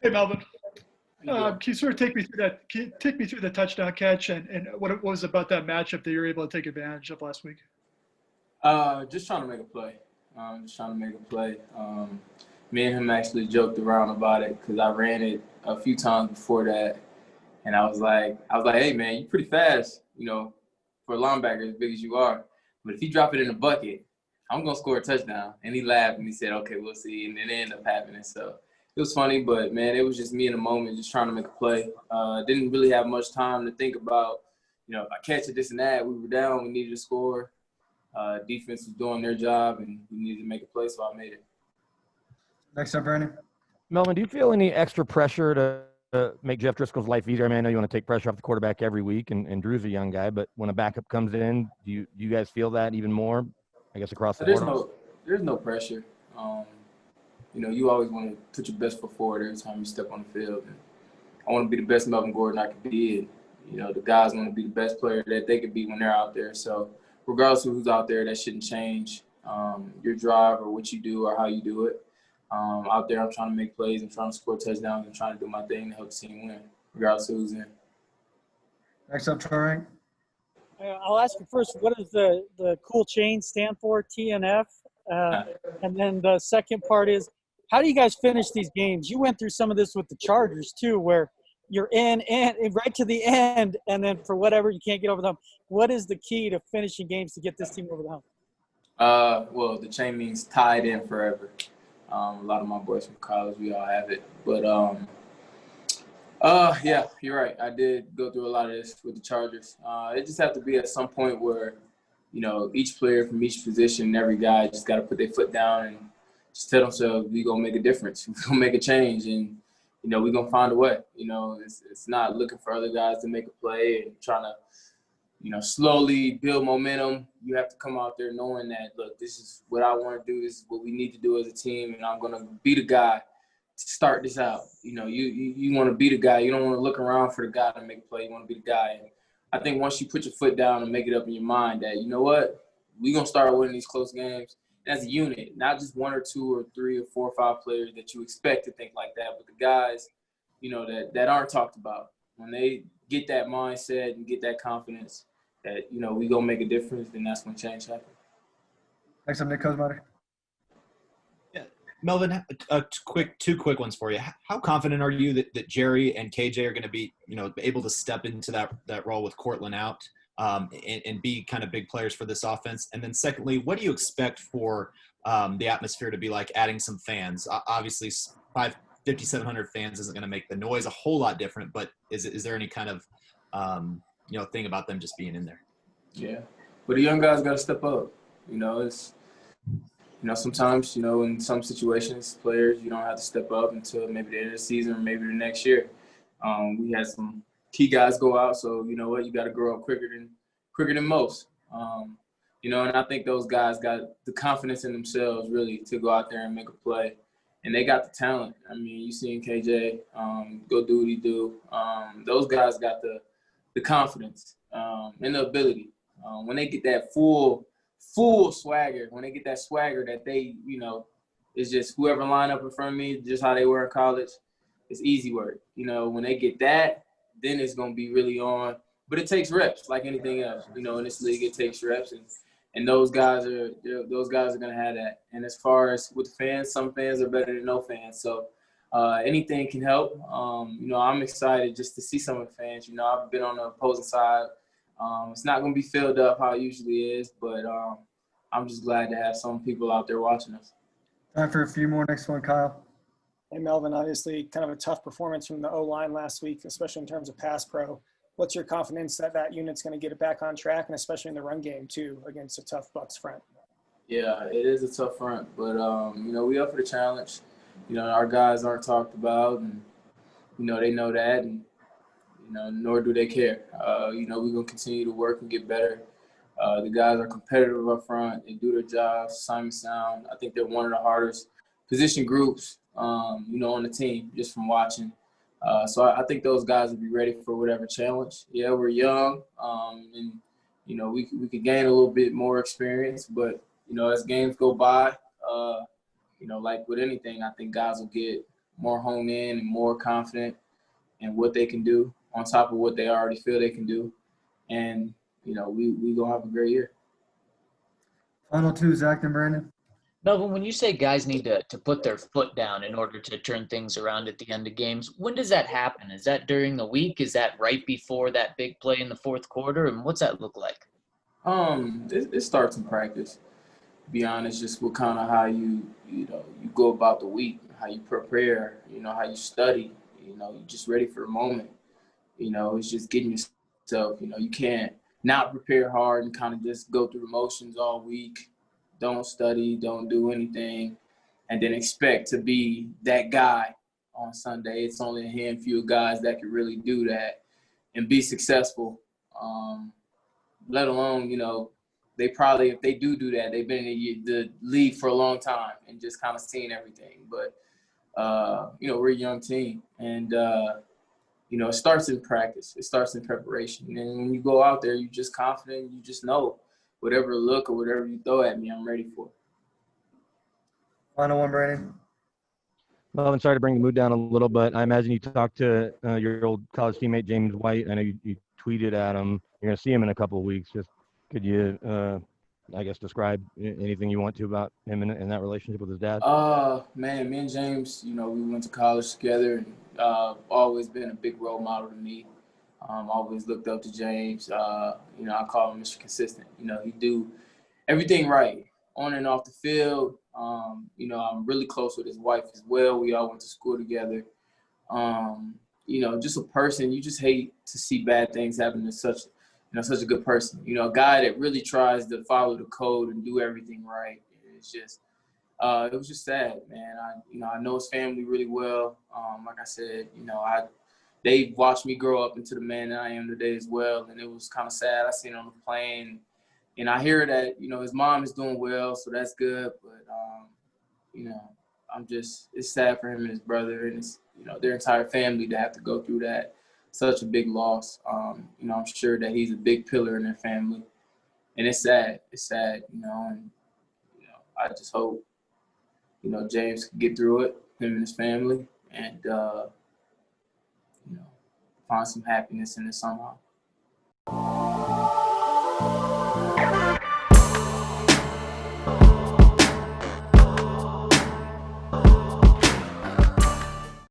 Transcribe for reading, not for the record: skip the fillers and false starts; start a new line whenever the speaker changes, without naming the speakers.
Hey, Melvin.
How you doing?
Can you sort of take me through the touchdown catch and what it was about that matchup that you were able to take advantage of last week?
Just trying to make a play. Me and him actually joked around about it because I ran it a few times before that, and I was like, hey man, you're pretty fast, for a linebacker as big as you are. But if you drop it in the bucket, I'm gonna score a touchdown. And he laughed and he said, okay, we'll see. And it ended up happening. So it was funny, but man, it was just me in the moment, just trying to make a play. Didn't really have much time to think about, if I catch it, this and that. We were down, we needed to score. Defense was doing their job, and we needed to make a play, so I made it.
Next up, Brandon.
Melvin, do you feel any extra pressure to make Jeff Driskel's life easier? I mean, I know you want to take pressure off the quarterback every week, and Drew's a young guy, but when a backup comes in, do you guys feel that even more, I guess, across the board?
There's no pressure. You always want to put your best foot forward every time you step on the field. And I want to be the best Melvin Gordon I could be. And, the guys want to be the best player that they could be when they're out there. So regardless of who's out there, that shouldn't change your drive or what you do or how you do it. Out there, I'm trying to make plays. I'm trying to score touchdowns. I'm trying to do my thing to help the team win, regardless of who's in.
Next up, Troy.
I'll ask you first, what does the cool chain stand for, TNF? And then the second part is, how do you guys finish these games? You went through some of this with the Chargers, too, where you're in and right to the end, and then for whatever, you can't get over the hump. What is the key to finishing games to get this team over the hump?
Well, the chain means tied in forever. A lot of my boys from college, we all have it. But, yeah, you're right. I did go through a lot of this with the Chargers. It just have to be at some point where, each player from each position, every guy just got to put their foot down and just tell themselves, we're going to make a difference. We're going to make a change. And, we're going to find a way. It's not looking for other guys to make a play and trying to, slowly build momentum. You have to come out there knowing that, look, this is what I want to do. This is what we need to do as a team, and I'm going to be the guy to start this out. You want to be the guy. You don't want to look around for the guy to make a play. You want to be the guy. And I think once you put your foot down and make it up in your mind that, you know what, we're going to start winning these close games. And as a unit, not just one or two or three or four or five players that you expect to think like that, but the guys, that aren't talked about. When they get that mindset and get that confidence that, we going to make a difference, then that's when change happens.
Next up, Nick Kozmatter.
Yeah. Melvin, two quick ones for you. How confident are you that Jerry and KJ are going to be, able to step into that role with Cortland out and be kind of big players for this offense? And then secondly, what do you expect for the atmosphere to be like adding some fans? Obviously, 5,700 fans isn't going to make the noise a whole lot different, but is there any kind of thing about them just being in there?
Yeah, but the young guys got to step up. It's sometimes in some situations, players you don't have to step up until maybe the end of the season or maybe the next year. We had some key guys go out, so you know what, you got to grow up quicker than most. And I think those guys got the confidence in themselves really to go out there and make a play. And they got the talent. I mean, you seen KJ go do what he do. Those guys got the confidence and the ability. When they get that full swagger, when they get that swagger that they, it's just whoever line up in front of me, just how they were in college, it's easy work. When they get that, then it's going to be really on. But it takes reps like anything else. In this league, it takes reps. And those guys are going to have that. And as far as with fans, some fans are better than no fans. So anything can help. I'm excited just to see some of the fans. I've been on the opposing side. It's not going to be filled up how it usually is, but I'm just glad to have some people out there watching us.
Time for a few more. Next one, Kyle.
Hey, Melvin, obviously kind of a tough performance from the O-line last week, especially in terms of pass pro. What's your confidence that unit's going to get it back on track, and especially in the run game, too, against a tough Bucs front?
Yeah, it is a tough front, but, we up for the challenge. Our guys aren't talked about, and, they know that, and, nor do they care. We're going to continue to work and get better. The guys are competitive up front. They do their jobs, Simon Sound. I think they're one of the hardest position groups, on the team, just from watching. So I think those guys will be ready for whatever challenge. Yeah, we're young, and, we could gain a little bit more experience. But, as games go by, like with anything, I think guys will get more honed in and more confident in what they can do on top of what they already feel they can do. And, we going to have a great year.
Final two, Zach and Brandon.
Melvin, when you say guys need to put their foot down in order to turn things around at the end of games, when does that happen? Is that during the week? Is that right before that big play in the fourth quarter? And what's that look like?
It starts in practice. To be honest, just what kind of how you go about the week, how you prepare, how you study, you're just ready for the moment. It's just getting yourself, you can't not prepare hard and kind of just go through the motions all week. Don't study, don't do anything, and then expect to be that guy on Sunday. It's only a handful of guys that can really do that and be successful, let alone, they probably, if they do that, they've been in the league for a long time and just kind of seen everything. But, we're a young team, and, it starts in practice. It starts in preparation. And when you go out there, you're just confident. You just know whatever look or whatever you throw at me, I'm ready for.
Final one, Brandon.
Well, I'm sorry to bring the mood down a little, but I imagine you talked to your old college teammate, James White. I know you tweeted at him. You're going to see him in a couple of weeks. Just could you, describe anything you want to about him and that relationship with his dad?
Man, me and James, we went to college together, and always been a big role model to me. Always looked up to James. I call him Mr. Consistent. He do everything right on and off the field. I'm really close with his wife as well. We all went to school together. Just a person, you just hate to see bad things happen to such a good person. A guy that really tries to follow the code and do everything right. It's just, it was just sad, man. I know his family really well. Like I said, they watched me grow up into the man that I am today as well, and it was kind of sad. I seen it on the plane, and I hear that, his mom is doing well, so that's good. But, it's sad for him and his brother and his, their entire family to have to go through that. Such a big loss. I'm sure that he's a big pillar in their family, and it's sad. It's sad, and I just hope, James can get through it, him and his family, and find some happiness in it somehow.